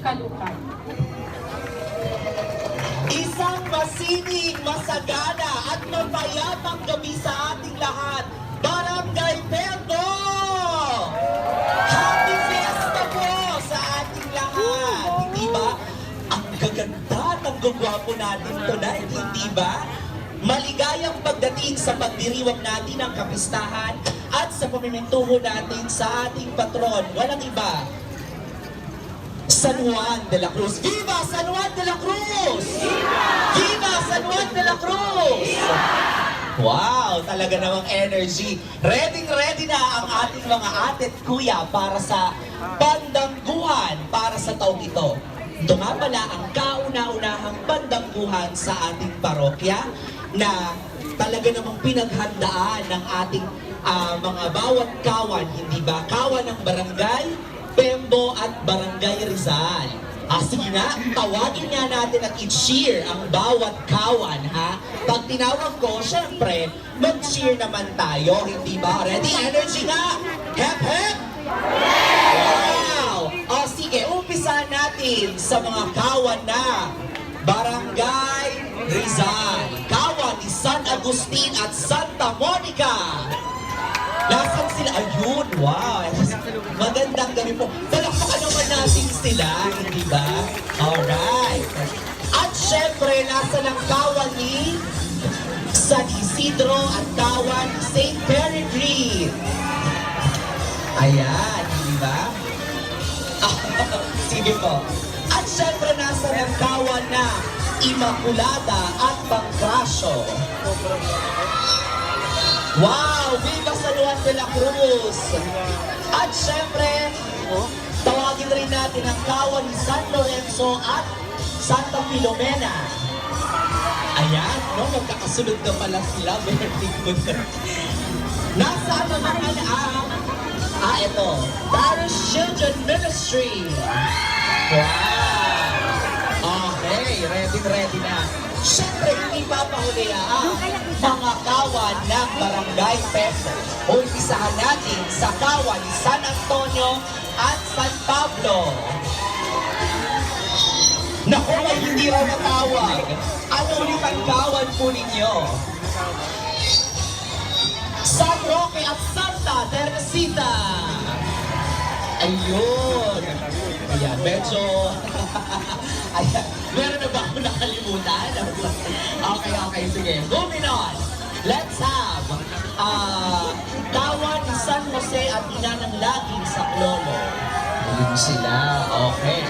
Caloocan. Isang masining, masagana at mapayapang gabi sa ating lahat. Barangay Peldo! Happy Fiesta po sa ating lahat! Hindi ba? Ang gaganda at ang gagwapo natin tonight, hindi ba? Maligayang pagdating sa pagdiriwang natin ng kapistahan at sa pamimintuho natin sa ating patron. Walang iba, San Juan de la Cruz. Viva San Juan de la Cruz! Viva San Juan de la Cruz! Wow, talaga namang energy. Ready na ang ating mga ate at kuya para sa bandangguhan para sa taong ito. Ito nga pala ang kauna-unahang bandangguhan sa ating parokya na talaga namang pinaghandaan ng ating mga bawat kawan, hindi ba? Kawan ng barangay Pembo at Barangay Rizal. Sige na, tawagin nga natin at i-cheer ang bawat kawan, ha? Pag tinawag ko, syempre, mag-cheer naman tayo, hindi ba? Ready? Energy nga! Hep, hep! Wow! Sige, umpisahan natin sa mga kawan na Barangay Rizal, kawan ni San Agustin at Santa Monica. Nasaan sila? Ayun, wow. Magandang gabi po. Palakpakan naman natin sila, hindi ba? Alright. At syempre, nasa ng kawan ni San Isidro at kawan ni St. Peregrine. Ayan, hindi ba? Sige po. At syempre, nasa ng kawan na Immaculada at Pancracio. Wow! Viva San Juan de la Cruz! At syempre, tawagin rin natin ang kawan ni San Lorenzo at Santa Filomena. Ayan, no? Magkakasunod na pala sila. Very good. Nasaan naman ang, ito, Parish Children Ministry. Wow! Okay, ready na. Siyempre, hindi papahuliaan mga kawan ng Barangay Pembo. Umpisahan natin sa kawan ni San Antonio at San Pablo. Naku, may hindi raw natawag. Ano ulit ang kawan po ninyo? San Roque at Santa Teresita. Ayun. Ayan, medyo... Ayan, meron na ba ako nakalimutan? Okay, sige. Moving on. Let's have kawan ni San Jose at ina ng laging sa Clolo. Ayun sila. Okay.